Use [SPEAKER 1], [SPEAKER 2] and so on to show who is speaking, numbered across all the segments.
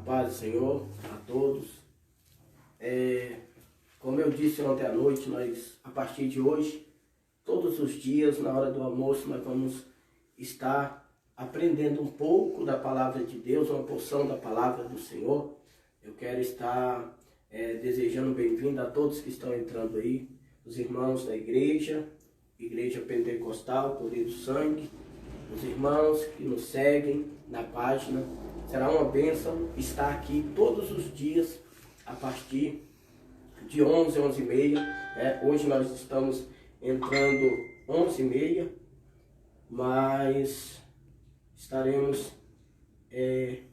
[SPEAKER 1] paz do Senhor a todos. Como eu disse ontem à noite, nós, a partir de hoje, todos os dias, na hora do almoço, nós vamos estar aprendendo um pouco da palavra de Deus, uma porção da palavra do Senhor. Eu quero estar desejando bem-vindo a todos que estão entrando aí, os irmãos da Igreja Pentecostal, Poder do Sangue, os irmãos que nos seguem na página. Será uma bênção estar aqui todos os dias a partir de 11, 11h30. Hoje nós estamos entrando 11h30, mas estaremos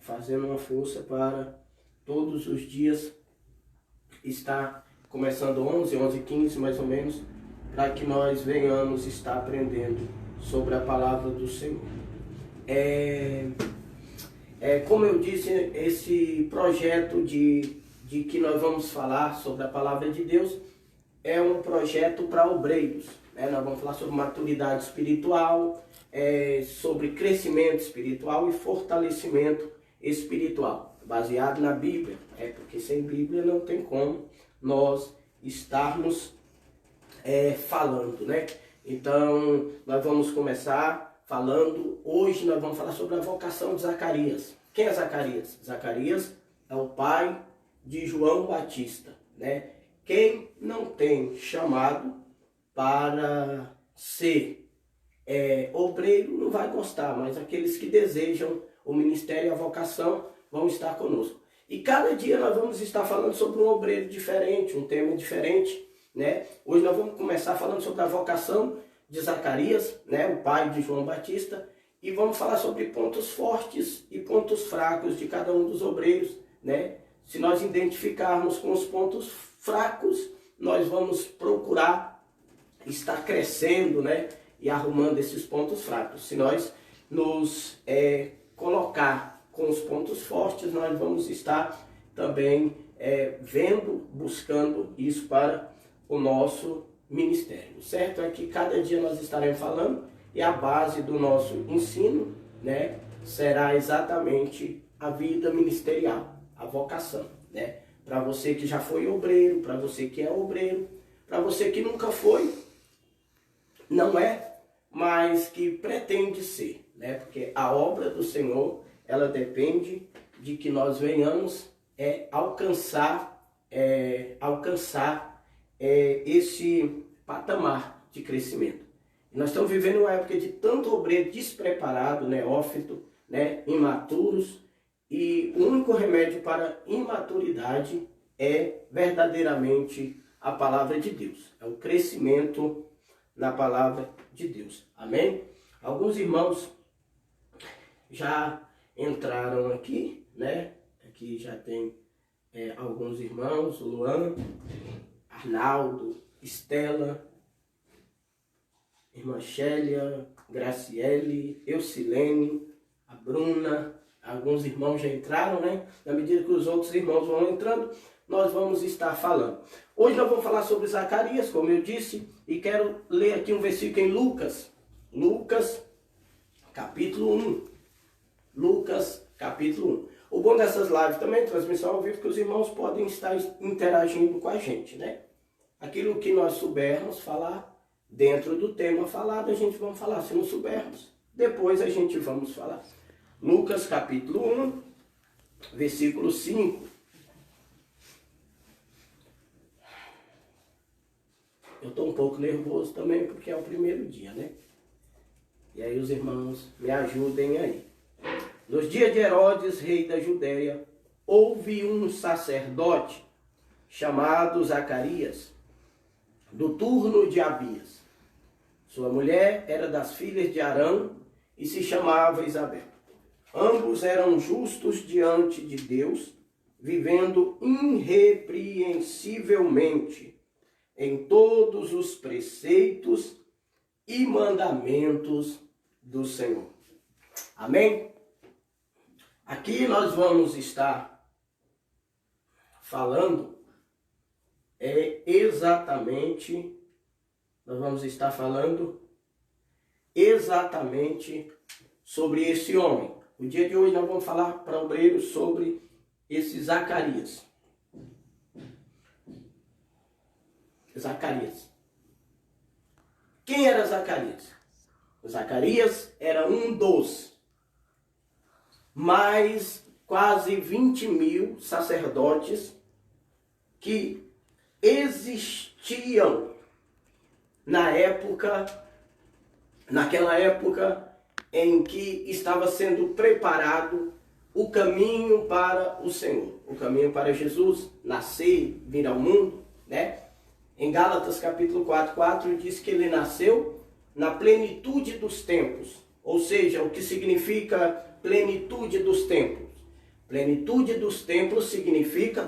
[SPEAKER 1] fazendo uma força para todos os dias estar começando 11, 11h15 mais ou menos, para que nós venhamos estar aprendendo sobre a palavra do Senhor. Como eu disse, esse projeto de que nós vamos falar sobre a palavra de Deus é um projeto para obreiros. Nós vamos falar sobre maturidade espiritual, sobre crescimento espiritual e fortalecimento espiritual, baseado na Bíblia. Porque sem Bíblia não tem como nós estarmos falando, né? Então, nós vamos começar falando, hoje nós vamos falar sobre a vocação de Zacarias. Quem é Zacarias? Zacarias é o pai de João Batista, né? Quem não tem chamado para ser obreiro não vai gostar, mas aqueles que desejam o ministério e a vocação vão estar conosco. E cada dia nós vamos estar falando sobre um obreiro diferente, um tema diferente, né? Hoje nós vamos começar falando sobre a vocação de Zacarias, né? O pai de João Batista, e vamos falar sobre pontos fortes e pontos fracos de cada um dos obreiros, né? Se nós identificarmos com os pontos fracos, nós vamos procurar estar crescendo, né? E arrumando esses pontos fracos. Se nós nos colocar com os pontos fortes, nós vamos estar também vendo, buscando isso para o nosso ministério. Certo é que cada dia nós estaremos falando e a base do nosso ensino, né, será exatamente a vida ministerial, a vocação, né? Para você que já foi obreiro, para você que é obreiro, para você que nunca foi, não é, mas que pretende ser, né? Porque a obra do Senhor, ela depende de que nós venhamos alcançar esse patamar de crescimento. Nós estamos vivendo uma época de tanto obreiro despreparado, neófito, né, imaturos, e o único remédio para imaturidade é verdadeiramente a palavra de Deus. É o crescimento na palavra de Deus. Amém? Alguns irmãos já entraram aqui, né? Aqui já tem alguns irmãos, o Luan, Arnaldo, Estela, irmã Chélia, Graciele, Eucilene, a Bruna. Alguns irmãos já entraram, né? Na medida que os outros irmãos vão entrando, nós vamos estar falando. Hoje nós vamos falar sobre Zacarias, como eu disse, e quero ler aqui um versículo em Lucas. Lucas, capítulo 1. Lucas, capítulo 1. O bom dessas lives também, transmissão ao vivo, que os irmãos podem estar interagindo com a gente, né? Aquilo que nós soubermos falar, dentro do tema falado, a gente vai falar. Se não soubermos, depois a gente vamos falar. Lucas capítulo 1, versículo 5. Eu estou um pouco nervoso também, porque é o primeiro dia, né? E aí os irmãos me ajudem aí. Nos dias de Herodes, rei da Judéia, houve um sacerdote chamado Zacarias, do turno de Abias. Sua mulher era das filhas de Arão e se chamava Isabel. Ambos eram justos diante de Deus, vivendo irrepreensivelmente em todos os preceitos e mandamentos do Senhor. Amém? Aqui nós vamos estar falando exatamente sobre esse homem. No dia de hoje nós vamos falar para obreiros sobre esse Zacarias? Zacarias. Quem era Zacarias? Zacarias era um dos mais quase 20.000 sacerdotes que existiam naquela época em que estava sendo preparado o caminho para o Senhor, o caminho para Jesus nascer, vir ao mundo, né? Em Gálatas capítulo 4 diz que ele nasceu na plenitude dos tempos, ou seja, o que significa plenitude dos tempos? Plenitude dos tempos significa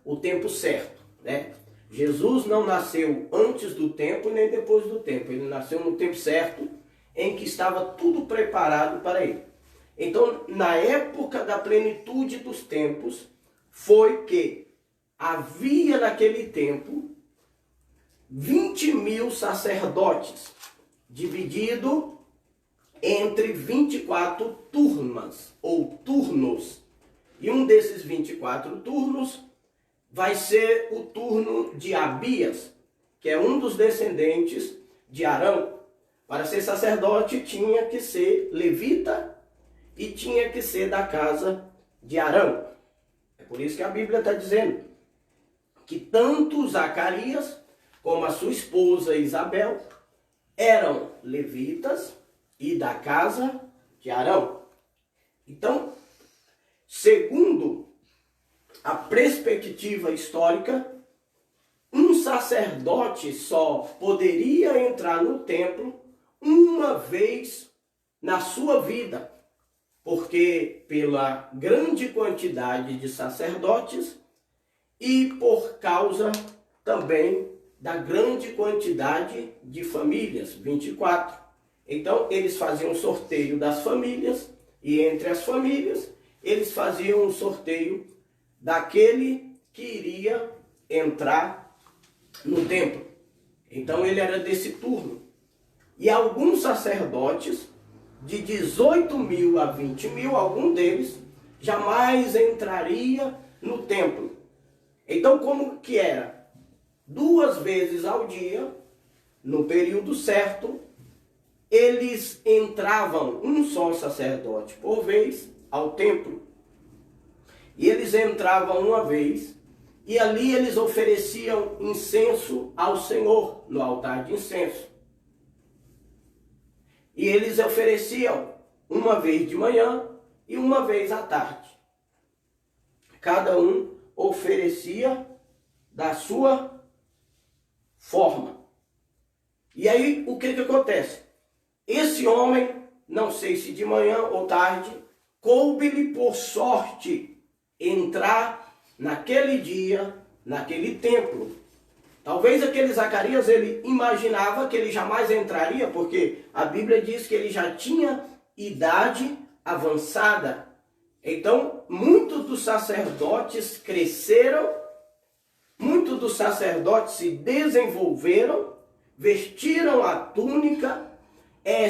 [SPEAKER 1] o tempo certo, né? Jesus não nasceu antes do tempo nem depois do tempo, ele nasceu no tempo certo, em que estava tudo preparado para ele. Então, na época da plenitude dos tempos, foi que havia naquele tempo 20.000 sacerdotes, dividido entre 24 turmas ou turnos. E um desses 24 turnos vai ser o turno de Abias, que é um dos descendentes de Arão. Para ser sacerdote tinha que ser levita e tinha que ser da casa de Arão. É por isso que a Bíblia está dizendo que tanto Zacarias como a sua esposa Isabel eram levitas e da casa de Arão. Então, segundo a perspectiva histórica, um sacerdote só poderia entrar no templo uma vez na sua vida, porque pela grande quantidade de sacerdotes e por causa também da grande quantidade de famílias, 24. Então, eles faziam um sorteio das famílias, e entre as famílias, eles faziam um sorteio daquele que iria entrar no templo. Então, ele era desse turno. E alguns sacerdotes, de 18.000 a 20.000, algum deles jamais entraria no templo. Então, como que era? 2 vezes ao dia, no período certo, eles entravam, um só sacerdote por vez, ao templo. E eles entravam uma vez, e ali eles ofereciam incenso ao Senhor, no altar de incenso. E eles ofereciam uma vez de manhã e uma vez à tarde. Cada um oferecia da sua forma. E aí, o que acontece? Esse homem, não sei se de manhã ou tarde, coube-lhe por sorte entrar naquele dia, naquele templo. Talvez aquele Zacarias, ele imaginava que ele jamais entraria, porque a Bíblia diz que ele já tinha idade avançada. Então, muitos dos sacerdotes cresceram, muitos dos sacerdotes se desenvolveram, vestiram a túnica,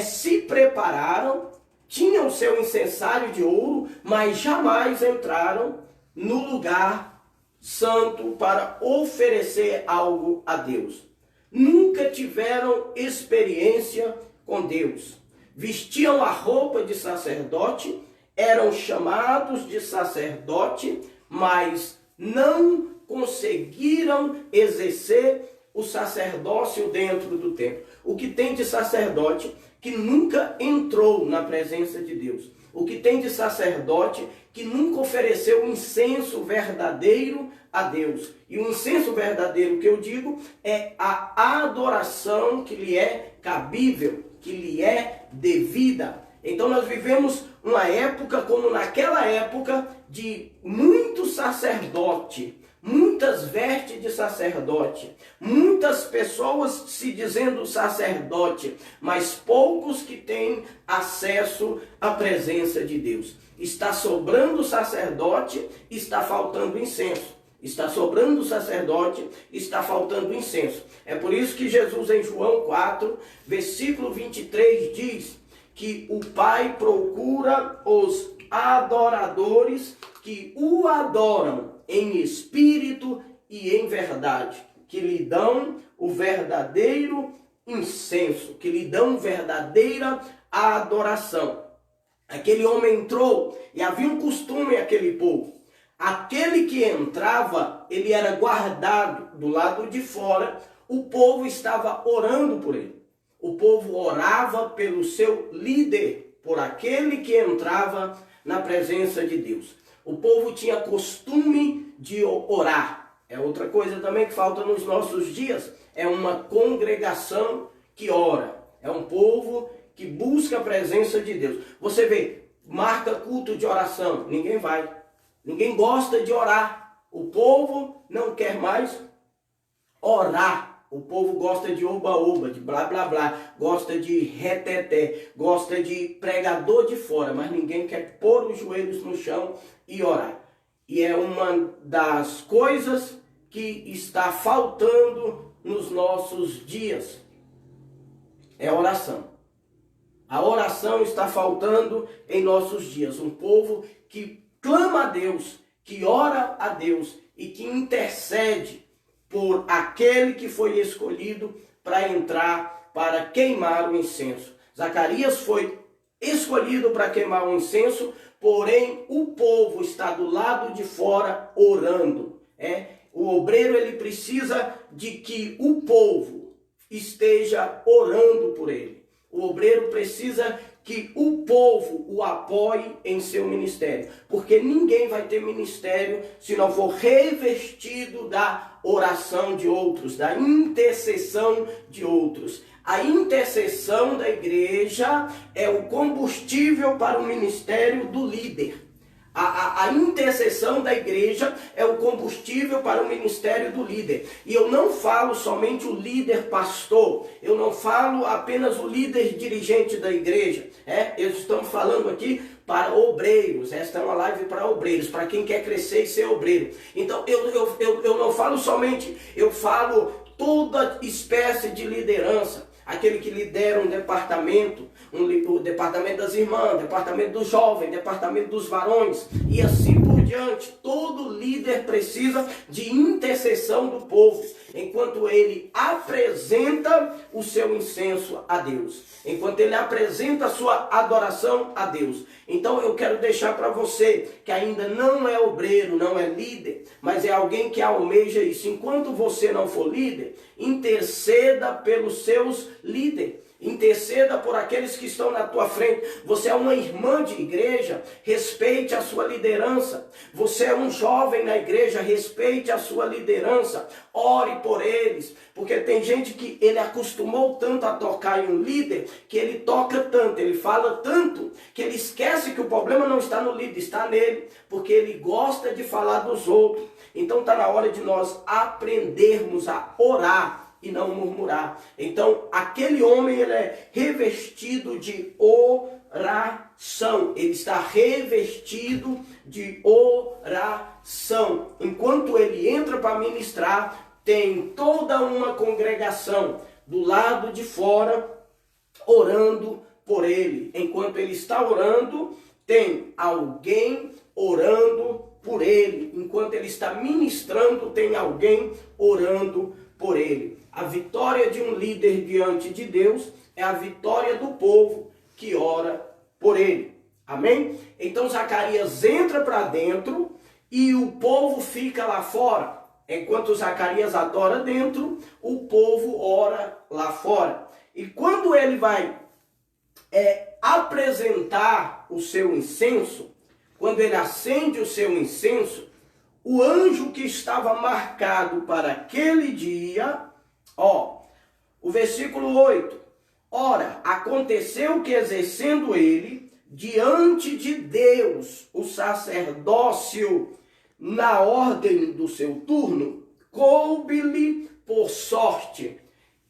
[SPEAKER 1] se prepararam, tinham seu incensário de ouro, mas jamais entraram no lugar santo para oferecer algo a Deus. Nunca tiveram experiência com Deus. Vestiam a roupa de sacerdote, eram chamados de sacerdote, mas não conseguiram exercer o sacerdócio dentro do templo. O que tem de sacerdote que nunca entrou na presença de Deus? O que tem de sacerdote que nunca ofereceu um incenso verdadeiro a Deus? E o incenso verdadeiro que eu digo é a adoração que lhe é cabível, que lhe é devida. Então nós vivemos uma época como naquela época de muito sacerdote, muitas vestes de sacerdote, muitas pessoas se dizendo sacerdote, mas poucos que têm acesso à presença de Deus. Está sobrando sacerdote, está faltando incenso. Está sobrando sacerdote, está faltando incenso. É por isso que Jesus em João 4, versículo 23 diz que o Pai procura os adoradores que o adoram em espírito e em verdade, que lhe dão o verdadeiro incenso, que lhe dão verdadeira adoração. Aquele homem entrou e havia um costume aquele povo. Aquele que entrava, ele era guardado do lado de fora, o povo estava orando por ele. O povo orava pelo seu líder, por aquele que entrava na presença de Deus. O povo tinha costume de orar. É outra coisa também que falta nos nossos dias. É uma congregação que ora. É um povo que busca a presença de Deus. Você vê, marca culto de oração, ninguém vai. Ninguém gosta de orar. O povo não quer mais orar. O povo gosta de oba-oba, de blá blá blá, gosta de reteté, gosta de pregador de fora, mas ninguém quer pôr os joelhos no chão e orar. E é uma das coisas que está faltando nos nossos dias. É a oração. A oração está faltando em nossos dias. Um povo que clama a Deus, que ora a Deus e que intercede por aquele que foi escolhido para entrar, para queimar o incenso. Zacarias foi escolhido para queimar o incenso, porém o povo está do lado de fora orando. O obreiro ele precisa de que o povo esteja orando por ele. O obreiro precisa que o povo o apoie em seu ministério. Porque ninguém vai ter ministério se não for revestido da oração de outros, da intercessão de outros. A intercessão da igreja é o combustível para o ministério do líder. A intercessão da igreja é o combustível para o ministério do líder. E eu não falo somente o líder pastor, eu não falo apenas o líder dirigente da igreja. Estamos falando aqui para obreiros. Esta é uma live para obreiros, para quem quer crescer e ser obreiro. Então eu não falo somente, eu falo toda espécie de liderança. Aquele que lidera um departamento, o departamento das irmãs, departamento dos jovens, departamento dos varões e assim por diante. Todo líder precisa de intercessão do povo, enquanto ele apresenta o seu incenso a Deus, enquanto ele apresenta a sua adoração a Deus. Então eu quero deixar para você que ainda não é obreiro, não é líder, mas é alguém que almeja isso. Enquanto você não for líder, interceda pelos seus líderes. Interceda por aqueles que estão na tua frente. Você é uma irmã de igreja, respeite a sua liderança. Você é um jovem na igreja, respeite a sua liderança. Ore por eles, porque tem gente que ele acostumou tanto a tocar em um líder, que ele toca tanto, ele fala tanto, que ele esquece que o problema não está no líder, está nele, porque ele gosta de falar dos outros. Então está na hora de nós aprendermos a orar e não murmurar. Então, aquele homem ele é revestido de oração. Ele está revestido de oração. Enquanto ele entra para ministrar, tem toda uma congregação do lado de fora orando por ele. Enquanto ele está orando, tem alguém orando por ele. Enquanto ele está ministrando, tem alguém orando por ele. A vitória de um líder diante de Deus é a vitória do povo que ora por ele. Amém? Então Zacarias entra para dentro e o povo fica lá fora. Enquanto Zacarias adora dentro, o povo ora lá fora. E quando ele vai apresentar o seu incenso, quando ele acende o seu incenso, o anjo que estava marcado para aquele dia, o versículo 8. Ora, aconteceu que exercendo ele diante de Deus o sacerdócio na ordem do seu turno, coube-lhe por sorte.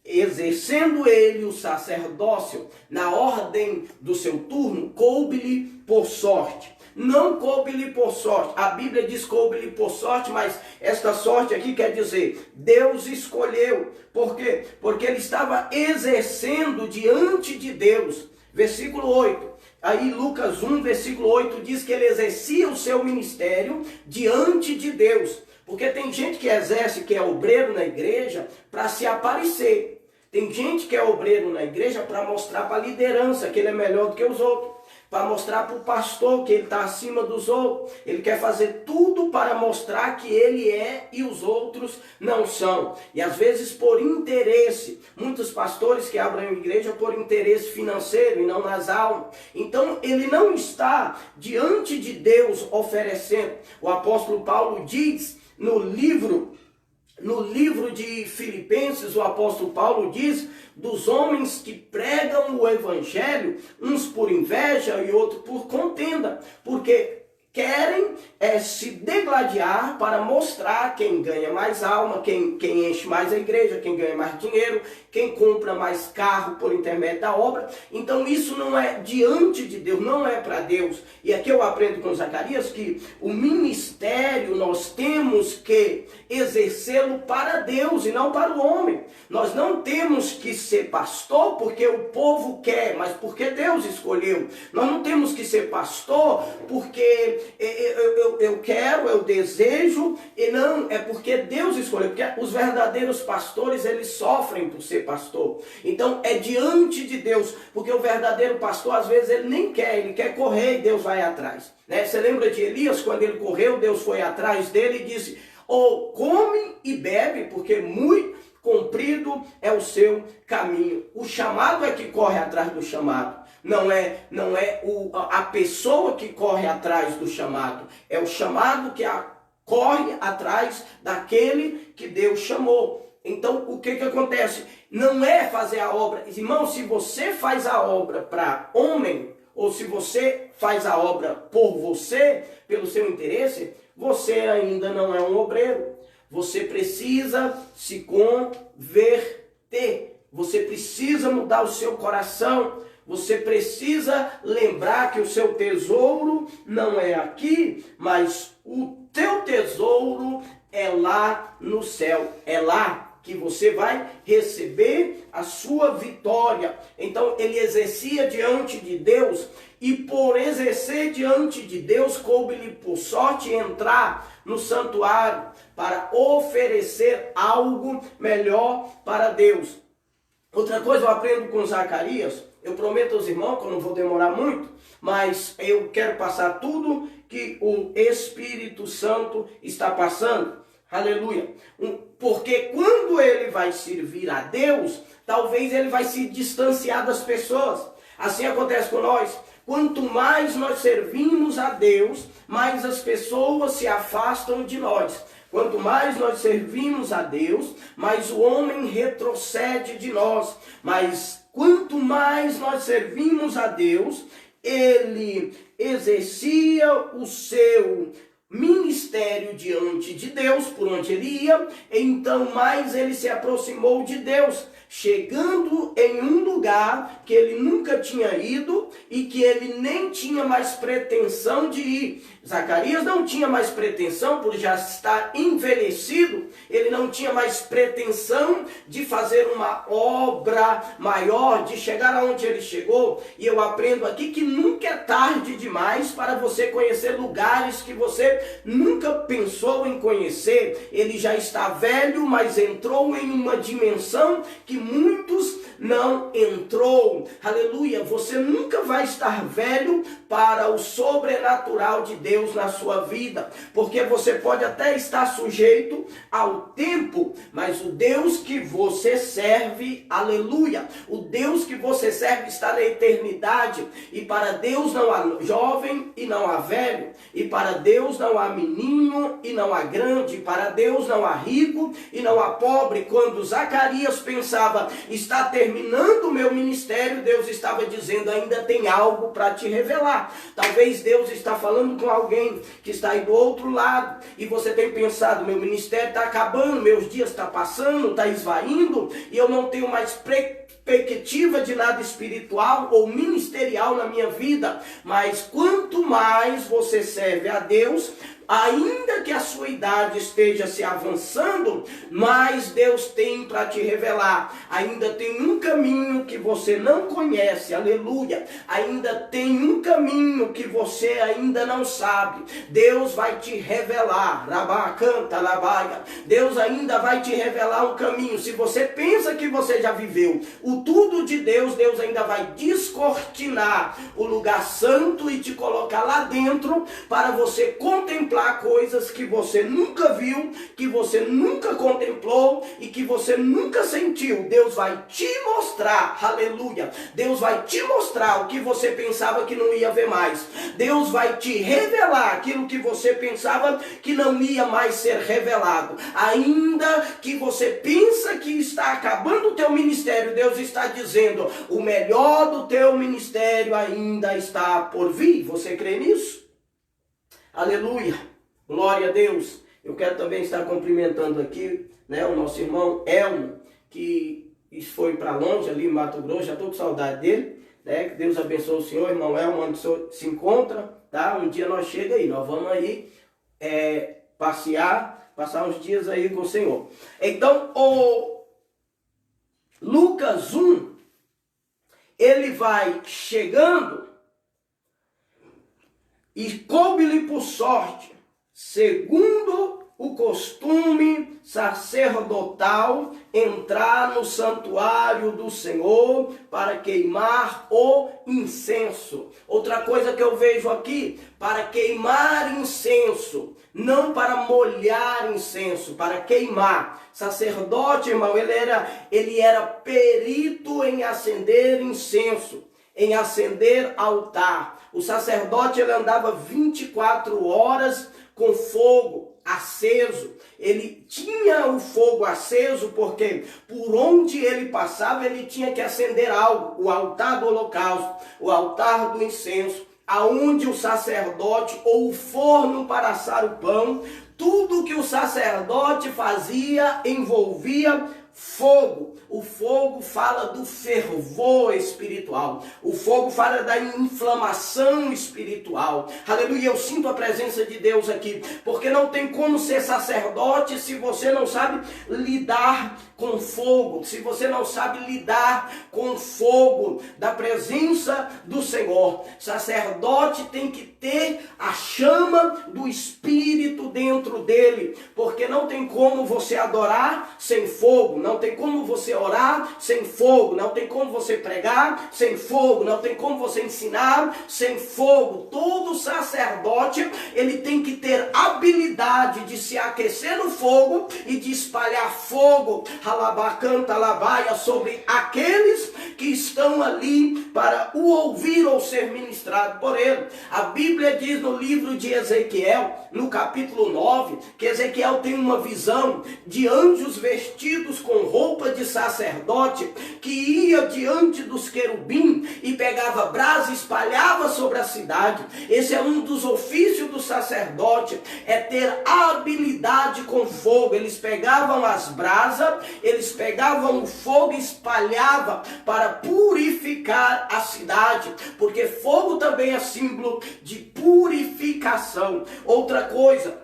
[SPEAKER 1] Exercendo ele o sacerdócio na ordem do seu turno, coube-lhe por sorte. Não coube-lhe por sorte. A Bíblia diz coube-lhe por sorte, mas esta sorte aqui quer dizer Deus escolheu. Por quê? Porque ele estava exercendo diante de Deus. Versículo 8. aí Lucas 1, versículo 8 diz que ele exercia o seu ministério diante de Deus. Porque tem gente que exerce, que é obreiro na igreja, para se aparecer. Tem gente que é obreiro na igreja para mostrar para a liderança que ele é melhor do que os outros. Para mostrar para o pastor que ele está acima dos outros. Ele quer fazer tudo para mostrar que ele é e os outros não são. E às vezes por interesse. Muitos pastores que abrem a igreja por interesse financeiro e não nas almas. Então ele não está diante de Deus oferecendo. O apóstolo Paulo diz no livro de Filipenses, o apóstolo Paulo diz dos homens que pregam o evangelho, uns por inveja e outros por contenda, porque querem se degladiar para mostrar quem ganha mais alma, quem enche mais a igreja, quem ganha mais dinheiro, quem compra mais carro por intermédio da obra. Então isso não é diante de Deus, não é para Deus. E aqui eu aprendo com Zacarias que o ministério nós temos que exercê-lo para Deus e não para o homem. Nós não temos que ser pastor porque o povo quer, mas porque Deus escolheu. Nós não temos que ser pastor porque eu quero, eu desejo, e não, é porque Deus escolheu. Porque os verdadeiros pastores, eles sofrem por ser pastor. Então é diante de Deus, porque o verdadeiro pastor às vezes ele nem quer, ele quer correr e Deus vai atrás, né? Você lembra de Elias, quando ele correu, Deus foi atrás dele e disse: come e bebe, porque muito comprido é o seu caminho. O chamado é que corre atrás do chamado. Não é a pessoa que corre atrás do chamado. É o chamado que corre atrás daquele que Deus chamou. Então, o que acontece? Não é fazer a obra. Irmão, se você faz a obra para homem, ou se você faz a obra por você, pelo seu interesse, você ainda não é um obreiro. Você precisa se converter. Você precisa mudar o seu coração. Você precisa lembrar que o seu tesouro não é aqui, mas o teu tesouro é lá no céu. É lá que você vai receber a sua vitória. Então ele exercia diante de Deus, e por exercer diante de Deus, coube-lhe por sorte entrar no santuário para oferecer algo melhor para Deus. Outra coisa eu aprendo com Zacarias, eu prometo aos irmãos que eu não vou demorar muito, mas eu quero passar tudo que o Espírito Santo está passando. Aleluia. Porque quando ele vai servir a Deus, talvez ele vai se distanciar das pessoas. Assim acontece com nós. Quanto mais nós servimos a Deus, mais as pessoas se afastam de nós. Quanto mais nós servimos a Deus, mais o homem retrocede de nós. Mas quanto mais nós servimos a Deus, ele exercia o seu ministério diante de Deus, por onde ele ia, então mais ele se aproximou de Deus, chegando em um lugar que ele nunca tinha ido e que ele nem tinha mais pretensão de ir. Zacarias não tinha mais pretensão, por já estar envelhecido, ele não tinha mais pretensão de fazer uma obra maior, de chegar aonde ele chegou. E eu aprendo aqui que nunca é tarde demais para você conhecer lugares que você nunca pensou em conhecer. Ele já está velho, mas entrou em uma dimensão que muitos não entrou. Aleluia. Você nunca vai estar velho para o sobrenatural de Deus na sua vida, porque você pode até estar sujeito ao tempo, mas o Deus que você serve, aleluia, o Deus que você serve está na eternidade, e para Deus não há jovem e não há velho, e para Deus não há menino e não há grande, para Deus não há rico e não há pobre. Quando Zacarias pensava, está terminando o meu ministério, Deus estava dizendo, ainda tem algo para te revelar. Talvez Deus está falando com alguém que está aí do outro lado, e você tem pensado, meu ministério está acabando, meus dias estão passando, está esvaindo, e eu não tenho mais perspectiva de nada espiritual ou ministerial na minha vida. Mas quanto mais você serve a Deus, ainda que a sua idade esteja se avançando, mas Deus tem para te revelar. Ainda tem um caminho que você não conhece, aleluia. Ainda tem um caminho que você ainda não sabe. Deus vai te revelar. Rabá, canta, labaia. Deus ainda vai te revelar um caminho. Se você pensa que você já viveu o tudo de Deus, Deus ainda vai descortinar o lugar santo e te colocar lá dentro para você contemplar coisas que você nunca viu, que você nunca contemplou e que você nunca sentiu. Deus vai te mostrar, aleluia. Deus vai te mostrar o que você pensava que não ia ver mais. Deus vai te revelar aquilo que você pensava que não ia mais ser revelado. Ainda que você pensa que está acabando o teu ministério, Deus está dizendo, o melhor do teu ministério ainda está por vir. Você crê nisso? Aleluia. Glória a Deus. Eu quero também estar cumprimentando aqui, né, o nosso irmão Elmo, que foi para longe ali em Mato Grosso. Já estou com saudade dele, né? Que Deus abençoe o senhor, irmão Elmo, onde o senhor se encontra, tá? Um dia nós chega aí, nós vamos aí passear, passar uns dias aí com o Senhor. Então, o Lucas 1, ele vai chegando e coube-lhe por sorte, segundo o costume sacerdotal, entrar no santuário do Senhor para queimar o incenso. Outra coisa que eu vejo aqui, para queimar incenso, não para molhar incenso, para queimar. Sacerdote, irmão, ele era perito em acender incenso, em acender altar. O sacerdote, ele andava 24 horas com fogo aceso. Ele tinha o fogo aceso porque por onde ele passava ele tinha que acender algo. O altar do holocausto, o altar do incenso, aonde o sacerdote, ou o forno para assar o pão, tudo que o sacerdote fazia envolvia fogo. O fogo fala do fervor espiritual. O fogo fala da inflamação espiritual. Aleluia, eu sinto a presença de Deus aqui. Porque não tem como ser sacerdote se você não sabe lidar com fogo. Se você não sabe lidar com fogo da presença do Senhor. Sacerdote tem que ter a chama do Espírito dentro dele. Porque não tem como você adorar sem fogo. Não tem como você orar sem fogo. Não tem como você pregar sem fogo. Não tem como você ensinar sem fogo. Todo sacerdote, ele tem que ter habilidade de se aquecer no fogo e de espalhar fogo, alabacanta, alabaia, sobre aqueles que estão ali para o ouvir ou ser ministrado por ele. A Bíblia diz no livro de Ezequiel, no capítulo 9, que Ezequiel tem uma visão de anjos vestidos com roupa de sacerdote, que ia diante dos querubim e pegava brasa e espalhava sobre a cidade. Esse é um dos ofícios do sacerdote, é ter habilidade com fogo. Eles pegavam as brasas, eles pegavam o fogo e espalhavam para purificar a cidade, porque fogo também é símbolo de purificação. Outra coisa,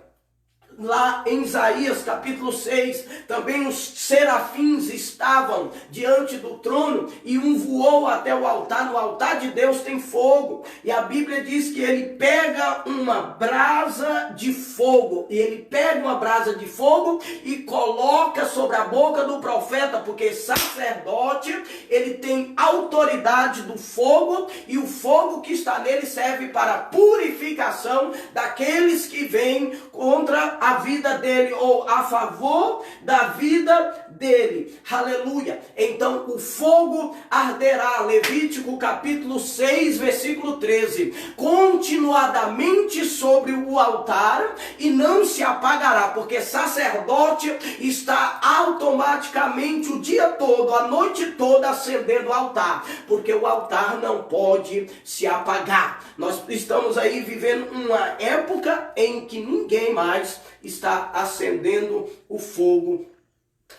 [SPEAKER 1] lá em Isaías capítulo 6, também os serafins estavam diante do trono e um voou até o altar. No altar de Deus tem fogo, e a Bíblia diz que ele pega uma brasa de fogo, e ele pega uma brasa de fogo e coloca sobre a boca do profeta, porque sacerdote, ele tem autoridade do fogo, e o fogo que está nele serve para a purificação daqueles que vêm contra a vida dele ou a favor da vida dele. Aleluia. Então o fogo arderá. Levítico capítulo 6, versículo 13. Continuadamente sobre o altar e não se apagará, porque sacerdote está automaticamente o dia todo, a noite toda acendendo o altar, porque o altar não pode se apagar. Nós estamos aí vivendo uma época em que ninguém mais está acendendo o fogo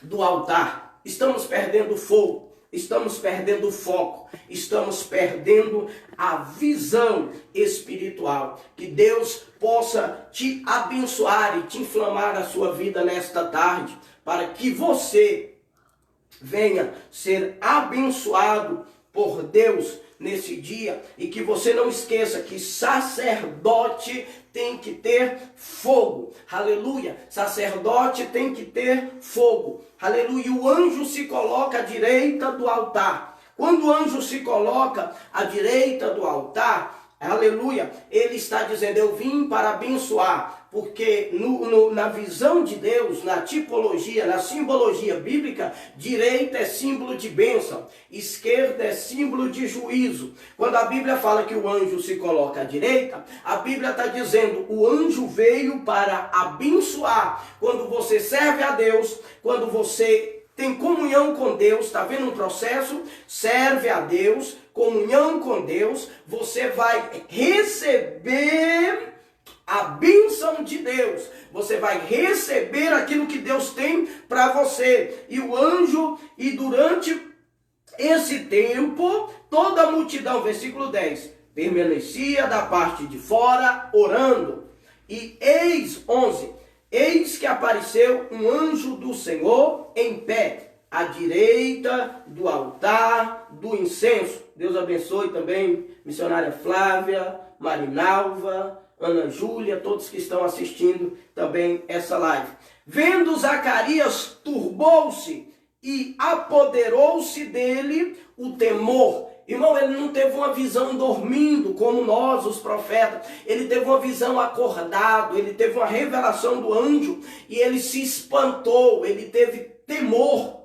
[SPEAKER 1] do altar. Estamos perdendo o fogo. estamos perdendo o foco, estamos perdendo a visão espiritual. Que Deus possa te abençoar e te inflamar a sua vida nesta tarde, para que você venha ser abençoado por Deus nesse dia, e que você não esqueça que sacerdote tem que ter fogo, aleluia, sacerdote tem que ter fogo, aleluia, e o anjo se coloca à direita do altar. Quando o anjo se coloca à direita do altar, aleluia, ele está dizendo, eu vim para abençoar, porque na visão de Deus, na tipologia, na simbologia bíblica, direita é símbolo de bênção, esquerda é símbolo de juízo. Quando a Bíblia fala que o anjo se coloca à direita, a Bíblia está dizendo, o anjo veio para abençoar. Quando você serve a Deus, quando você tem comunhão com Deus, está vendo um processo? Serve a Deus, comunhão com Deus, você vai receber a bênção de Deus, você vai receber aquilo que Deus tem para você. E o anjo, e durante esse tempo, toda a multidão, versículo 10, permanecia da parte de fora orando. E eis, 11, eis que apareceu um anjo do Senhor em pé, à direita do altar do incenso. Deus abençoe também missionária Flávia, Marinalva, Ana Júlia, todos que estão assistindo também essa live. Vendo Zacarias, turbou-se e apoderou-se dele o temor. Irmão, ele não teve uma visão dormindo, como nós, os profetas. Ele teve uma visão acordado, ele teve uma revelação do anjo e ele se espantou, ele teve temor.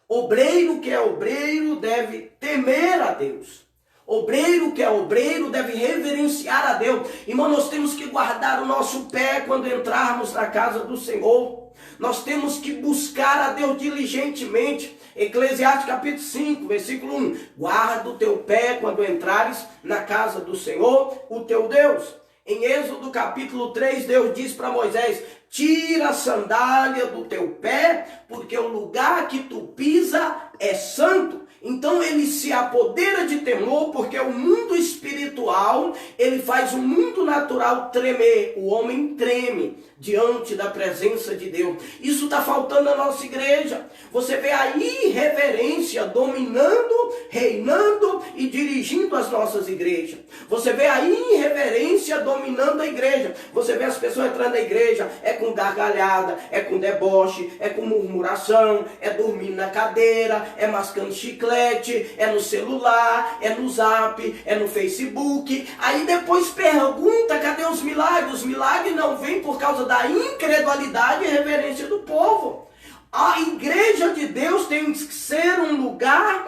[SPEAKER 1] Obreiro que é obreiro deve temer a Deus. Obreiro que é obreiro deve reverenciar a Deus. Irmão, nós temos que guardar o nosso pé quando entrarmos na casa do Senhor. Nós temos que buscar a Deus diligentemente. Eclesiastes capítulo 5, versículo 1. Guarda o teu pé quando entrares na casa do Senhor, o teu Deus. Em Êxodo capítulo 3, Deus diz para Moisés, tira a sandália do teu pé, porque o lugar que tu pisa é santo. Então ele se apodera de temor, porque o mundo espiritual, ele faz o mundo natural tremer. O homem treme diante da presença de Deus. Isso está faltando na nossa igreja. Você vê a irreverência dominando, reinando e dirigindo as nossas igrejas. Você vê a irreverência dominando a igreja. Você vê as pessoas entrando na igreja, é com gargalhada, é com deboche, é com murmuração, é dormindo na cadeira, é mascando chiclete, é no celular, é no zap, é no Facebook. Aí depois pergunta, cadê os milagres? Os milagres não vêm por causa da incredulidade e reverência do povo. A igreja de Deus tem que ser um lugar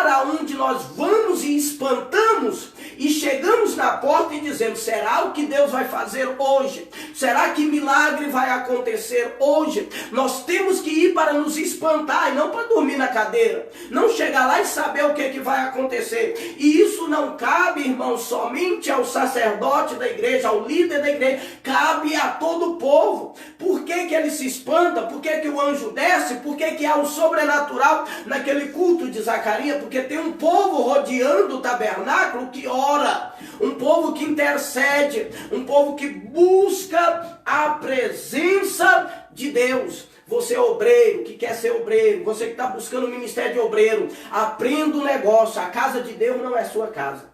[SPEAKER 1] aonde nós vamos e espantamos e chegamos na porta e dizemos, será o que Deus vai fazer hoje? Será que milagre vai acontecer hoje? Nós temos que ir para nos espantar e não para dormir na cadeira. Não chegar lá e saber o que vai acontecer. E isso não cabe, irmão, somente ao sacerdote da igreja, ao líder da igreja. Cabe a todo o povo. Por que ele se espanta? Por que o anjo desce? Por que há o sobrenatural naquele culto de Zacarias? Porque tem um povo rodeando o tabernáculo que ora, um povo que intercede, um povo que busca a presença de Deus. Você é obreiro, que quer ser obreiro, você que está buscando o ministério de obreiro, aprenda um negócio, a casa de Deus não é sua casa.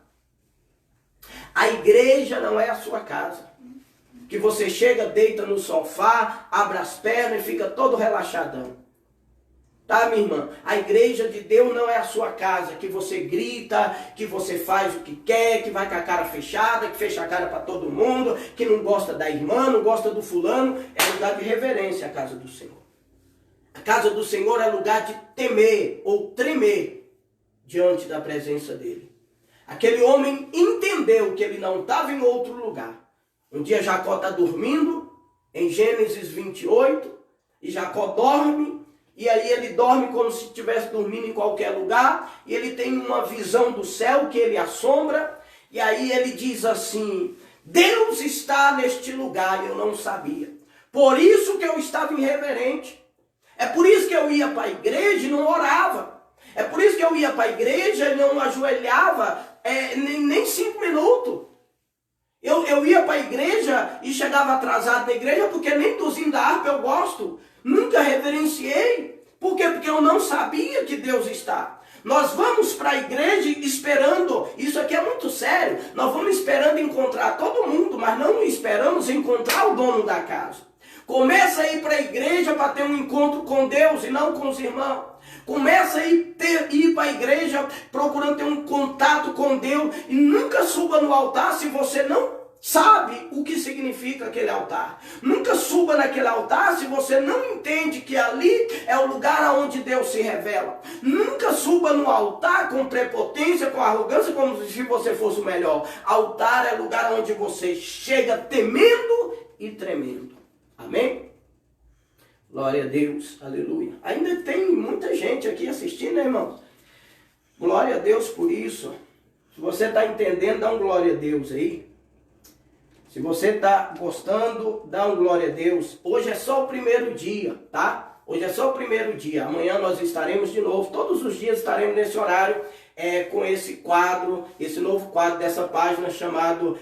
[SPEAKER 1] A igreja não é a sua casa. Que você chega, deita no sofá, abre as pernas e fica todo relaxadão. Tá, minha irmã? A igreja de Deus não é a sua casa, que você grita, que você faz o que quer, que vai com a cara fechada, que fecha a cara para todo mundo, que não gosta da irmã, não gosta do fulano. É lugar de reverência a casa do Senhor. A casa do Senhor é lugar de temer ou tremer diante da presença dele. Aquele homem entendeu que ele não estava em outro lugar. Um dia Jacó está dormindo, em Gênesis 28, e Jacó dorme, e aí ele dorme como se estivesse dormindo em qualquer lugar, e ele tem uma visão do céu que ele assombra, e aí ele diz assim, Deus está neste lugar, e eu não sabia. Por isso que eu estava irreverente. É por isso que eu ia para a igreja e não orava. É por isso que eu ia para a igreja e não ajoelhava nem 5 minutos. Eu ia para a igreja e chegava atrasado na igreja porque nem do zinho da harpa eu gosto. Nunca reverenciei. Por quê? Porque eu não sabia que Deus está. Nós vamos para a igreja esperando, isso aqui é muito sério, nós vamos esperando encontrar todo mundo, mas não esperamos encontrar o dono da casa. Começa a ir para a igreja para ter um encontro com Deus e não com os irmãos. Começa a ir para a igreja procurando ter um contato com Deus e nunca suba no altar se você não sabe o que significa aquele altar. Nunca suba naquele altar se você não entende que ali é o lugar onde Deus se revela. Nunca suba no altar com prepotência, com arrogância, como se você fosse o melhor. Altar é lugar onde você chega temendo e tremendo. Amém? Glória a Deus, aleluia. Ainda tem muita gente aqui assistindo, né, irmão? Glória a Deus por isso. Se você está entendendo, dá um glória a Deus aí. Se você está gostando, dá um glória a Deus. Hoje é só o primeiro dia, tá? Hoje é só o primeiro dia. Amanhã nós estaremos de novo. Todos os dias estaremos nesse horário com esse quadro, esse novo quadro dessa página chamado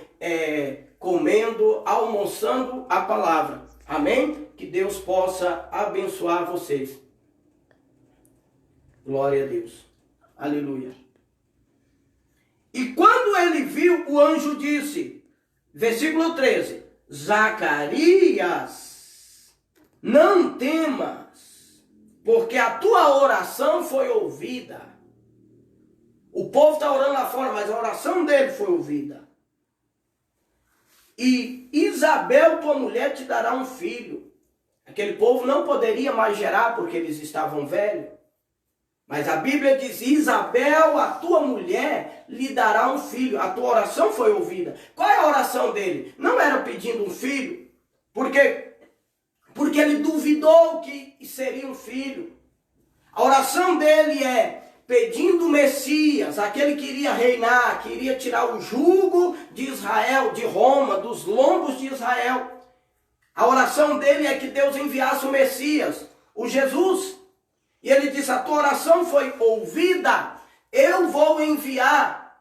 [SPEAKER 1] Comendo, Almoçando a Palavra. Amém? Que Deus possa abençoar vocês. Glória a Deus. Aleluia. E quando ele viu, o anjo disse, versículo 13, Zacarias, não temas, porque a tua oração foi ouvida. O povo está orando lá fora, mas a oração dele foi ouvida. E Isabel, tua mulher, te dará um filho. Aquele povo não poderia mais gerar porque eles estavam velhos. Mas a Bíblia diz, Isabel, a tua mulher, lhe dará um filho. A tua oração foi ouvida. Qual é a oração dele? Não era pedindo um filho, porque ele duvidou que seria um filho. A oração dele é pedindo o Messias, aquele que iria reinar, que iria tirar o jugo de Israel, de Roma, dos lombos de Israel. A oração dele é que Deus enviasse o Messias, o Jesus. E ele disse, a tua oração foi ouvida, eu vou enviar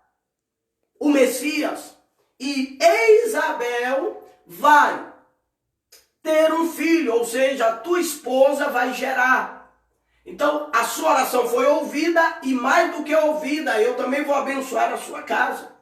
[SPEAKER 1] o Messias. E Isabel vai ter um filho, ou seja, a tua esposa vai gerar. Então, a sua oração foi ouvida e mais do que ouvida, eu também vou abençoar a sua casa.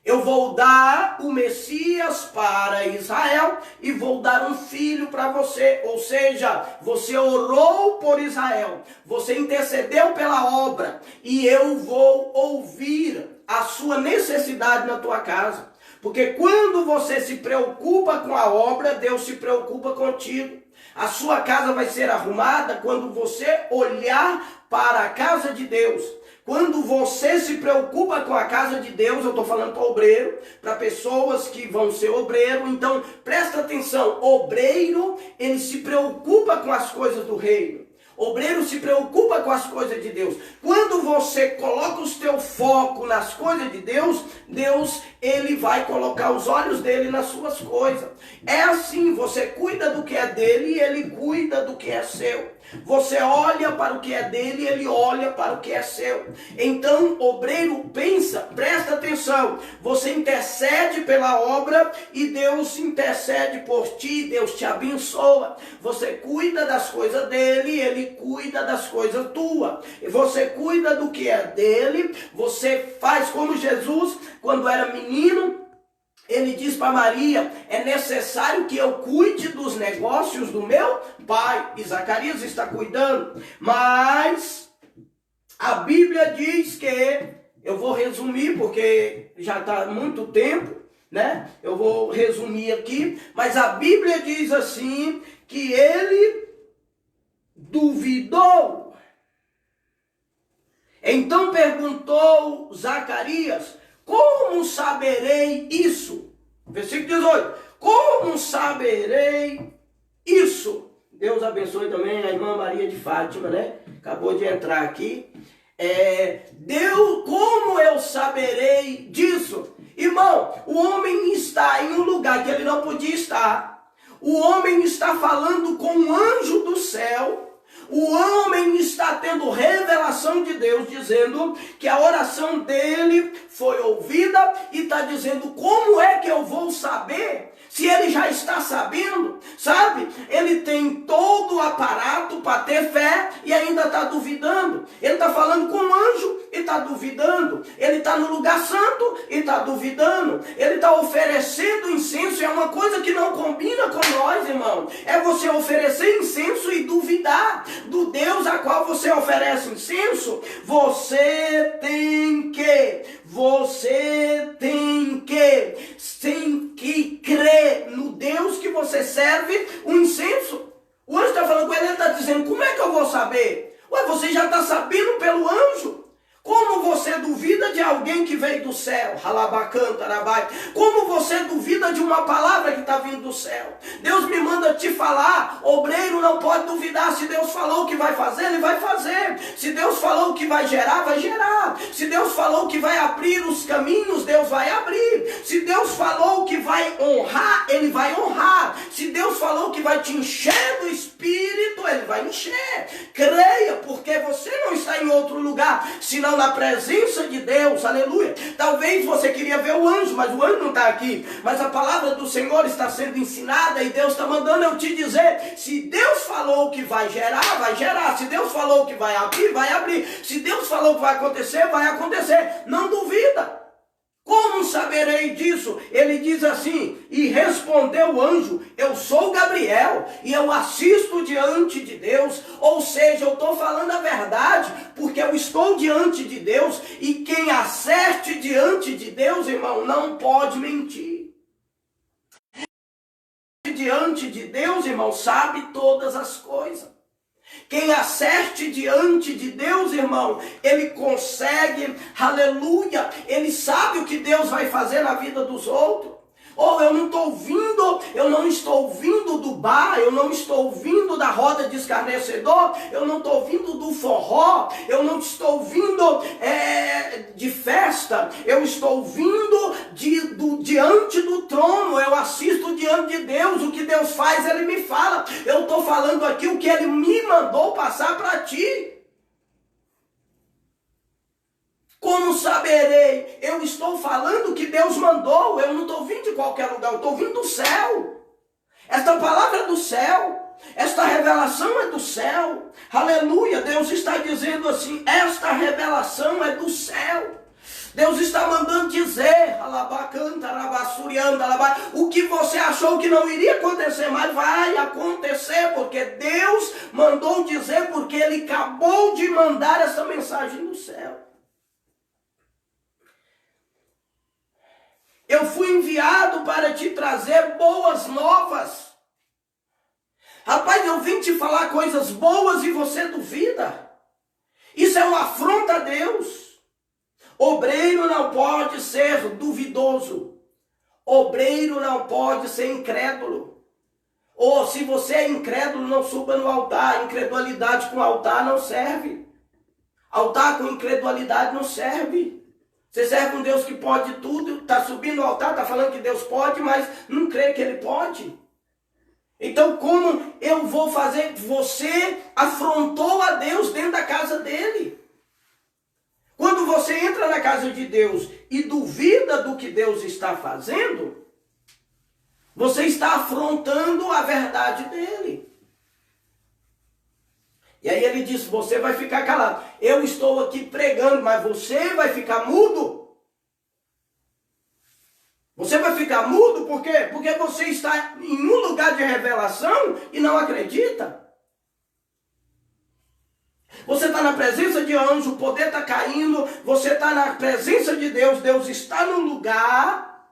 [SPEAKER 1] Eu vou dar o Messias para Israel e vou dar um filho para você. Ou seja, você orou por Israel, você intercedeu pela obra e eu vou ouvir a sua necessidade na tua casa. Porque quando você se preocupa com a obra, Deus se preocupa contigo. A sua casa vai ser arrumada quando você olhar para a casa de Deus. Quando você se preocupa com a casa de Deus, eu estou falando para obreiro, para pessoas que vão ser obreiro, então presta atenção, obreiro, ele se preocupa com as coisas do reino. Obreiro se preocupa com as coisas de Deus. Quando você coloca o seu foco nas coisas de Deus, Deus, ele vai colocar os olhos dele nas suas coisas. É assim, você cuida do que é dele e ele cuida do que é seu. Você olha para o que é dele e ele olha para o que é seu. Então, obreiro, pensa, presta atenção. Você intercede pela obra e Deus intercede por ti, Deus te abençoa. Você cuida das coisas dele e ele cuida das coisas tuas. Você cuida do que é dele, você faz como Jesus, quando era menino, ele diz para Maria, é necessário que eu cuide dos negócios do meu pai. E Zacarias está cuidando. Mas a Bíblia diz que, eu vou resumir porque já está muito tempo, né? Eu vou resumir aqui. Mas a Bíblia diz assim, que ele duvidou. Então perguntou Zacarias, como saberei isso? Versículo 18. Como saberei isso? Deus abençoe também a irmã Maria de Fátima, né? Acabou de entrar aqui. Deus, como eu saberei disso? Irmão, o homem está em um lugar que ele não podia estar. O homem está falando com um anjo do céu. O homem está tendo revelação de Deus, dizendo que a oração dele foi ouvida e está dizendo, como é que eu vou saber se ele já está sabendo, sabe? Ele tem todo o aparato para ter fé e ainda está duvidando. Ele está falando com um anjo e está duvidando. Ele está no lugar santo e está duvidando. Ele está oferecendo incenso. É uma coisa que não combina com nós, irmão. É você oferecer incenso e duvidar do Deus a qual você oferece incenso. Você tem que crer no Deus que você serve o incenso. O anjo está falando com ele, ele está dizendo, como é que eu vou saber? Ué, você já está sabendo pelo anjo. Como você duvida de alguém que veio do céu? Halabacantarabai. Como você duvida de uma palavra que está vindo do céu? Deus me manda te falar. Obreiro não pode duvidar. Se Deus falou que vai fazer, ele vai fazer. Se Deus falou que vai gerar, vai gerar. Se Deus falou que vai abrir os caminhos, Deus vai abrir. Se Deus falou que vai honrar, ele vai honrar. Se Deus falou que vai te encher do Espírito, ele vai encher. Creia, porque você não está em outro lugar, senão na presença de Deus, aleluia. Talvez você queria ver o anjo, mas o anjo não está aqui. Mas a palavra do Senhor está sendo ensinada e Deus está mandando eu te dizer, se Deus falou que vai gerar, vai gerar. Se Deus falou que vai abrir, vai abrir. Se Deus falou que vai acontecer, vai acontecer. Não duvida. Como saberei disso? Ele diz assim, e respondeu o anjo, eu sou Gabriel e eu assisto diante de Deus. Ou seja, eu estou falando a verdade, porque eu estou diante de Deus, e quem acerte diante de Deus, irmão, não pode mentir. Diante de Deus, irmão, sabe todas as coisas. Quem acerte diante de Deus, irmão, ele consegue, aleluia, ele sabe o que Deus vai fazer na vida dos outros. Ou eu não estou ouvindo do bar, eu não estou ouvindo da roda de escarnecedor, eu não estou ouvindo do forró, eu não estou ouvindo de festa, eu estou ouvindo diante do trono, eu assisto diante de Deus, o que Deus faz, ele me fala, eu estou falando aqui o que ele me mandou passar para ti. Como saberei? Eu estou falando o que Deus mandou, eu não estou vindo de qualquer lugar, eu estou vindo do céu. Esta palavra é do céu, esta revelação é do céu. Aleluia, Deus está dizendo assim, esta revelação é do céu. Deus está mandando dizer, o que você achou que não iria acontecer, mas vai acontecer, porque Deus mandou dizer, porque Ele acabou de mandar essa mensagem do céu. Eu fui enviado para te trazer boas novas. Rapaz, eu vim te falar coisas boas e você duvida. Isso é uma afronta a Deus. Obreiro não pode ser duvidoso. Obreiro não pode ser incrédulo. Ou se você é incrédulo, não suba no altar. Incredulidade com altar não serve. Altar com incredulidade não serve. Você serve um Deus que pode tudo, está subindo no altar, está falando que Deus pode, mas não crê que Ele pode. Então como eu vou fazer? Você afrontou a Deus dentro da casa dele. Quando você entra na casa de Deus e duvida do que Deus está fazendo, você está afrontando a verdade dele. E aí ele diz, você vai ficar calado. Eu estou aqui pregando, mas você vai ficar mudo. Você vai ficar mudo por quê? Porque você está em um lugar de revelação e não acredita. Você está na presença de anjo, o poder está caindo, você está na presença de Deus, Deus está no lugar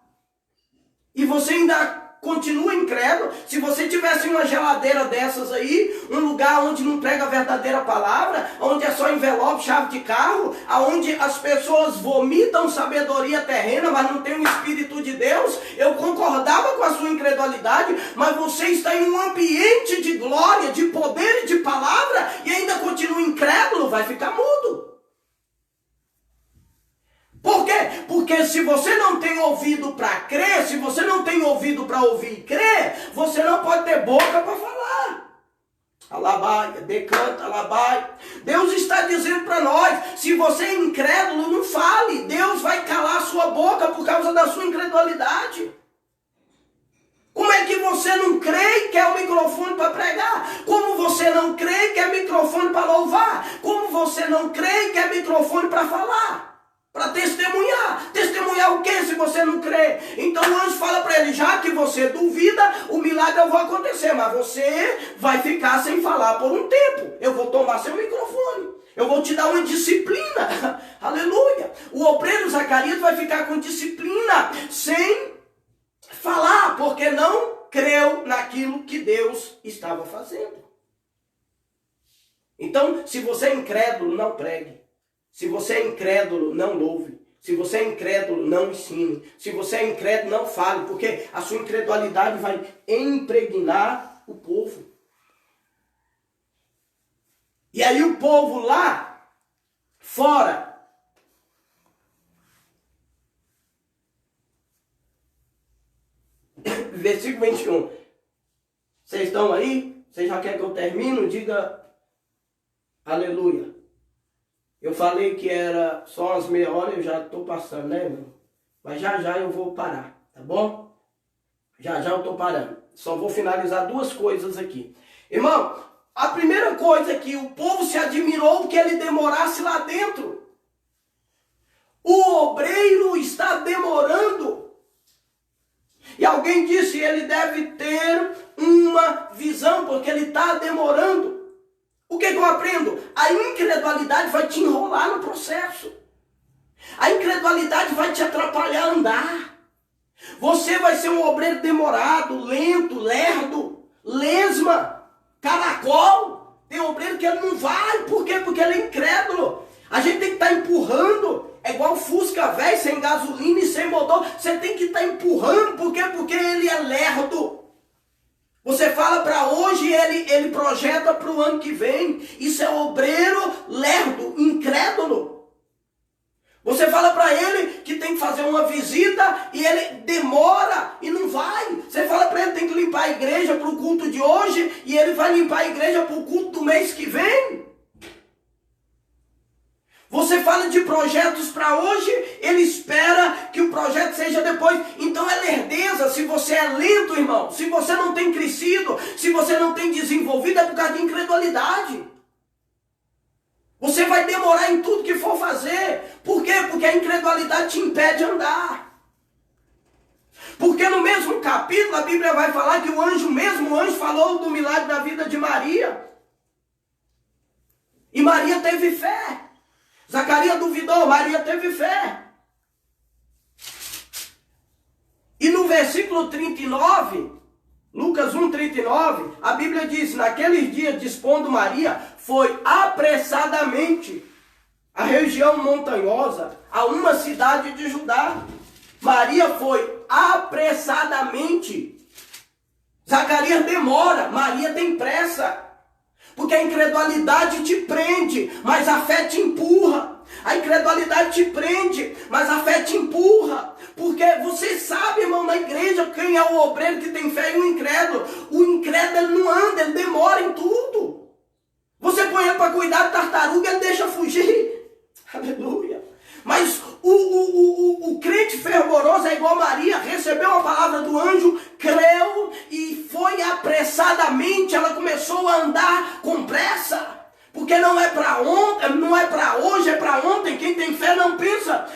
[SPEAKER 1] e você ainda continua incrédulo. Se você tivesse uma geladeira dessas aí, um lugar onde não prega a verdadeira palavra, onde é só envelope, chave de carro, onde as pessoas vomitam sabedoria terrena, mas não tem o Espírito de Deus, eu concordava com a sua incredulidade, mas você está em um ambiente de glória, de poder e de palavra, e ainda continua incrédulo, vai ficar mudo. Por quê? Porque se você não tem ouvido para crer, se você não tem ouvido para ouvir e crer, você não pode ter boca para falar. Alabaia, decanta, alabaia. Deus está dizendo para nós, se você é incrédulo, não fale. Deus vai calar a sua boca por causa da sua incredulidade. Como é que você não crê e quer o microfone para pregar? Como você não crê e quer microfone para louvar? Como você não crê e quer microfone para falar? Para testemunhar. Testemunhar o que se você não crê? Então o anjo fala para ele, já que você duvida, o milagre vai acontecer, mas você vai ficar sem falar por um tempo. Eu vou tomar seu microfone. Eu vou te dar uma disciplina. Aleluia. O obreiro Zacarias vai ficar com disciplina, sem falar, porque não creu naquilo que Deus estava fazendo. Então, se você é incrédulo, não pregue. Se você é incrédulo, não louve. Se você é incrédulo, não ensine. Se você é incrédulo, não fale, porque a sua incredulidade vai impregnar o povo. E aí o povo lá fora versículo 21. Vocês estão aí? Vocês já querem que eu termine? Diga aleluia. Eu falei que era só umas meia hora, eu já estou passando, né, irmão? Mas já já eu vou parar, tá bom? Já já eu estou parando. Só vou finalizar duas coisas aqui. Irmão, a primeira coisa é que o povo se admirou que ele demorasse lá dentro. O obreiro está demorando. E alguém disse, ele deve ter uma visão, porque ele está demorando. O que eu aprendo? A incredulidade vai te enrolar no processo. A incredulidade vai te atrapalhar a andar. Você vai ser um obreiro demorado, lento, lerdo, lesma, caracol. Tem obreiro que ele não vai. Por quê? Porque ele é incrédulo. A gente tem que estar empurrando. É igual Fusca velho, sem gasolina e sem motor. Você tem que estar empurrando. Por quê? Porque ele é lerdo. Você fala para hoje, ele projeta para o ano que vem. Isso é obreiro lerdo, incrédulo. Você fala para ele que tem que fazer uma visita e ele demora e não vai. Você fala para ele que tem que limpar a igreja para o culto de hoje e ele vai limpar a igreja para o culto do mês que vem. Você fala de projetos para hoje, ele espera que o projeto seja depois. Então é lerdeza. Se você é lento, irmão, se você não tem crescido, se você não tem desenvolvido, é por causa de incredulidade. Você vai demorar em tudo que for fazer. Por quê? Porque a incredulidade te impede de andar. Porque no mesmo capítulo a Bíblia vai falar que o mesmo anjo falou do milagre da vida de Maria. E Maria teve fé. Zacarias duvidou, Maria teve fé. E no versículo 39, Lucas 1:39, a Bíblia diz, naqueles dias dispondo Maria, foi apressadamente à região montanhosa, a uma cidade de Judá. Maria foi apressadamente. Zacarias demora, Maria tem pressa. Porque a incredulidade te prende, mas a fé te empurra. A incredulidade te prende, mas a fé te empurra. Porque você sabe, irmão, na igreja, quem é o obreiro que tem fé e o incrédulo. O incrédulo ele não anda, ele demora em tudo. Você põe ele para cuidar de tartaruga, ele deixa fugir. Aleluia. Mas o crente fervoroso é igual Maria, recebeu a palavra do anjo, creu e foi apressadamente, ela começou a andar com pressa. Porque não é para ontem, não é para hoje, é para ontem. Quem tem fé não pensa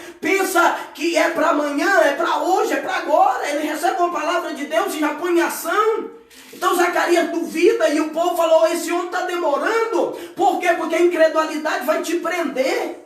[SPEAKER 1] que é para amanhã, é para hoje, é para agora. Ele recebe uma palavra de Deus e já põe em ação. Então Zacarias duvida e o povo falou, esse homem está demorando. Por quê? Porque a incredulidade vai te prender.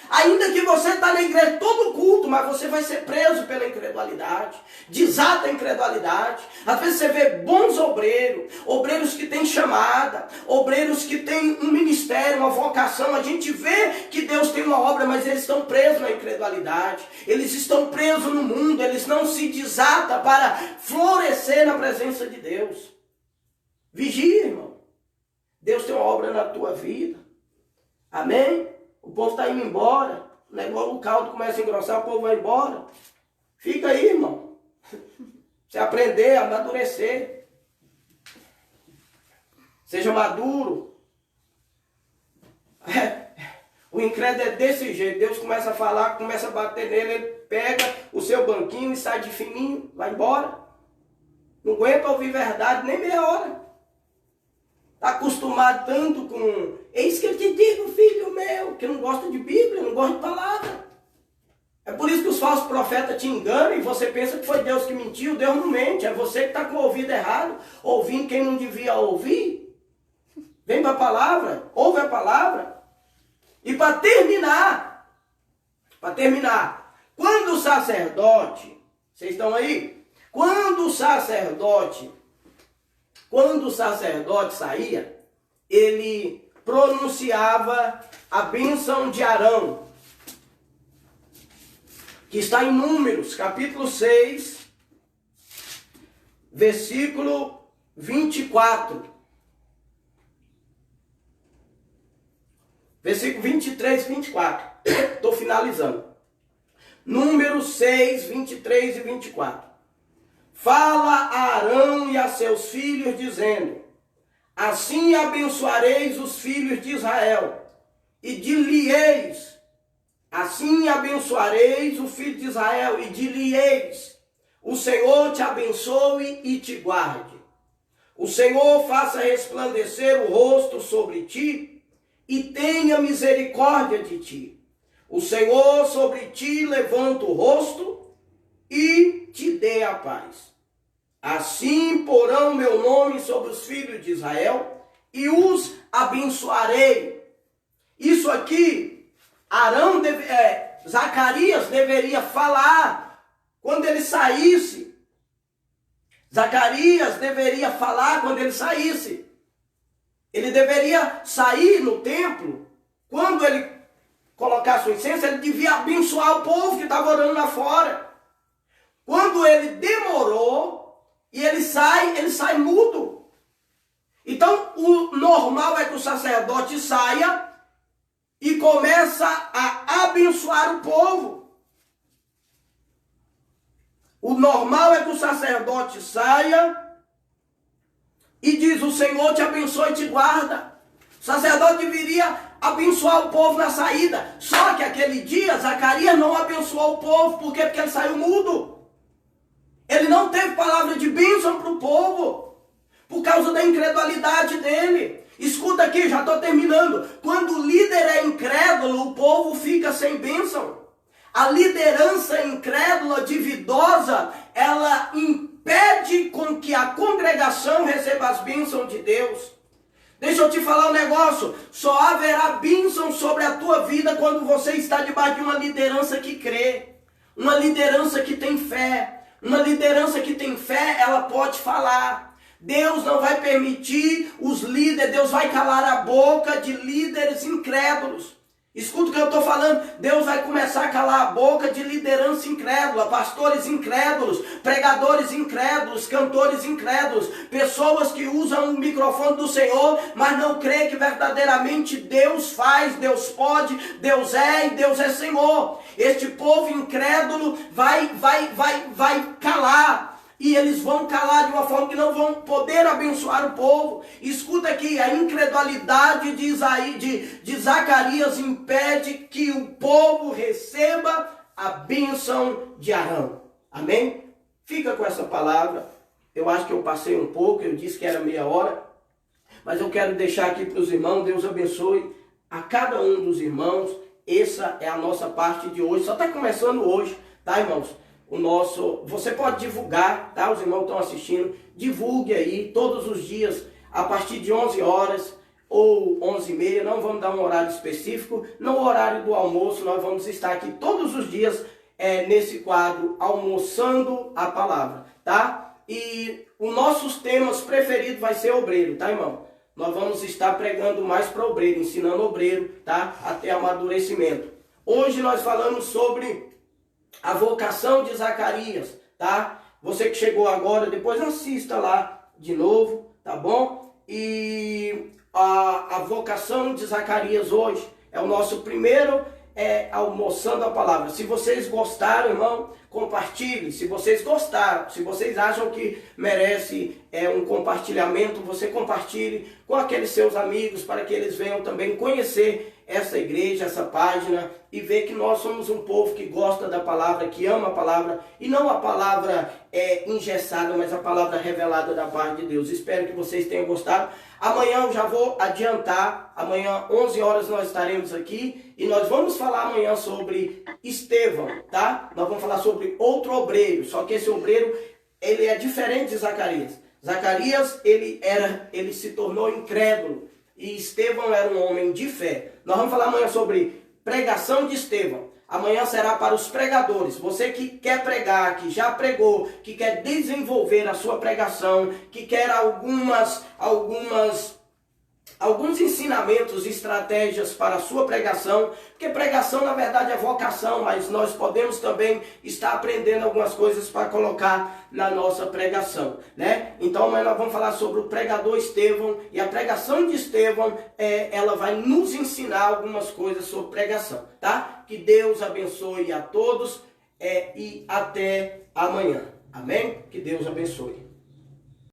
[SPEAKER 1] Ainda que você está na igreja todo culto, mas você vai ser preso pela incredulidade. Desata a incredulidade. Às vezes você vê bons obreiros, obreiros que têm chamada, obreiros que têm um ministério, uma vocação. A gente vê que Deus tem uma obra, mas eles estão presos na incredulidade. Eles estão presos no mundo, eles não se desatam para florescer na presença de Deus. Vigia, irmão. Deus tem uma obra na tua vida. Amém? O povo está indo embora. O negócio, o caldo começa a engrossar, o povo vai embora. Fica aí, irmão. Você aprender, amadurecer. Seja maduro. O incrédulo é desse jeito. Deus começa a falar, começa a bater nele, ele pega o seu banquinho e sai de fininho, vai embora. Não aguenta ouvir verdade nem meia hora. Está acostumado tanto com... Eis que eu te digo, filho meu, que não gosta de Bíblia, não gosta de palavra. É por isso que os falsos profetas te enganam e você pensa que foi Deus que mentiu. Deus não mente, é você que está com o ouvido errado, ouvindo quem não devia ouvir. Vem para a palavra, ouve a palavra. E para terminar, quando o sacerdote, vocês estão aí? Quando o sacerdote saía, ele pronunciava a bênção de Arão, que está em Números, capítulo 6, versículo 24. Versículo 23 e 24. Estou finalizando. Números 6, 23 e 24. Fala a Arão e a seus filhos, dizendo: assim abençoareis os filhos de Israel, e dir-lhe-eis, assim abençoareis o filho de Israel, e dir-lhe-eis: o Senhor te abençoe e te guarde. O Senhor faça resplandecer o rosto sobre ti, e tenha misericórdia de ti. O Senhor sobre ti levanta o rosto e te dê a paz. Assim porão meu nome sobre os filhos de Israel e os abençoarei. Isso aqui, Zacarias deveria falar quando ele saísse. Zacarias deveria falar quando ele saísse. Ele deveria sair no templo, quando ele colocasse o incenso, ele devia abençoar o povo que estava orando lá fora. Quando ele demorou e ele sai mudo. Então, o normal é que o sacerdote saia e começa a abençoar o povo. O normal é que o sacerdote saia e diz: o Senhor te abençoe e te guarda. O sacerdote deveria abençoar o povo na saída. Só que aquele dia, Zacarias não abençoou o povo. Por quê? Porque ele saiu mudo. Ele não teve palavra de bênção para o povo, por causa da incredulidade dele. Escuta aqui, já estou terminando. Quando o líder é incrédulo, o povo fica sem bênção. A liderança incrédula, duvidosa, ela impede com que a congregação receba as bênçãos de Deus. Deixa eu te falar um negócio. Só haverá bênção sobre a tua vida quando você está debaixo de uma liderança que crê. Uma liderança que tem fé. Uma liderança que tem fé, ela pode falar. Deus não vai permitir os líderes, Deus vai calar a boca de líderes incrédulos. Escuta o que eu estou falando. Deus vai começar a calar a boca de liderança incrédula, pastores incrédulos, pregadores incrédulos, cantores incrédulos, pessoas que usam o microfone do Senhor, mas não creem que verdadeiramente Deus faz, Deus pode, Deus é e Deus é Senhor. Este povo incrédulo vai calar. E eles vão calar de uma forma que não vão poder abençoar o povo. Escuta aqui, a incredulidade de Zacarias impede que o povo receba a bênção de Arão. Amém? Fica com essa palavra. Eu acho que eu passei um pouco, eu disse que era meia hora. Mas eu quero deixar aqui para os irmãos, Deus abençoe a cada um dos irmãos. Essa é a nossa parte de hoje. Só está começando hoje, tá, irmãos? Você pode divulgar, tá? Os irmãos estão assistindo, divulgue aí todos os dias, a partir de 11 horas ou 11h30, não vamos dar um horário específico, no horário do almoço nós vamos estar aqui todos os dias nesse quadro, almoçando a palavra, tá? E os nossos temas preferidos vai ser obreiro, tá, irmão? Nós vamos estar pregando mais para obreiro, ensinando obreiro, tá? Até amadurecimento. Hoje nós falamos sobre a vocação de Zacarias, tá? Você que chegou agora, depois assista lá de novo, tá bom? E a vocação de Zacarias hoje é o nosso primeiro almoçando a palavra. Se vocês gostaram, irmão, compartilhe. Se vocês gostaram, se vocês acham que merece um compartilhamento, você compartilhe com aqueles seus amigos para que eles venham também conhecer essa igreja, essa página e ver que nós somos um povo que gosta da palavra, que ama a palavra e não a palavra engessada, mas a palavra revelada da parte de Deus. Espero que vocês tenham gostado. Amanhã eu já vou adiantar, amanhã 11 horas nós estaremos aqui e nós vamos falar amanhã sobre Estevão, tá? Nós vamos falar sobre outro obreiro, só que esse obreiro, ele é diferente de Zacarias. Zacarias, ele se tornou incrédulo e Estevão era um homem de fé. Nós vamos falar amanhã sobre pregação de Estevão. Amanhã será para os pregadores. Você que quer pregar, que já pregou, que quer desenvolver a sua pregação, que quer alguns ensinamentos, estratégias para a sua pregação, porque pregação na verdade é vocação, mas nós podemos também estar aprendendo algumas coisas para colocar na nossa pregação, né? Então amanhã nós vamos falar sobre o pregador Estevão e a pregação de Estevão, ela vai nos ensinar algumas coisas sobre pregação, tá? Que Deus abençoe a todos e até amanhã, amém? Que Deus abençoe.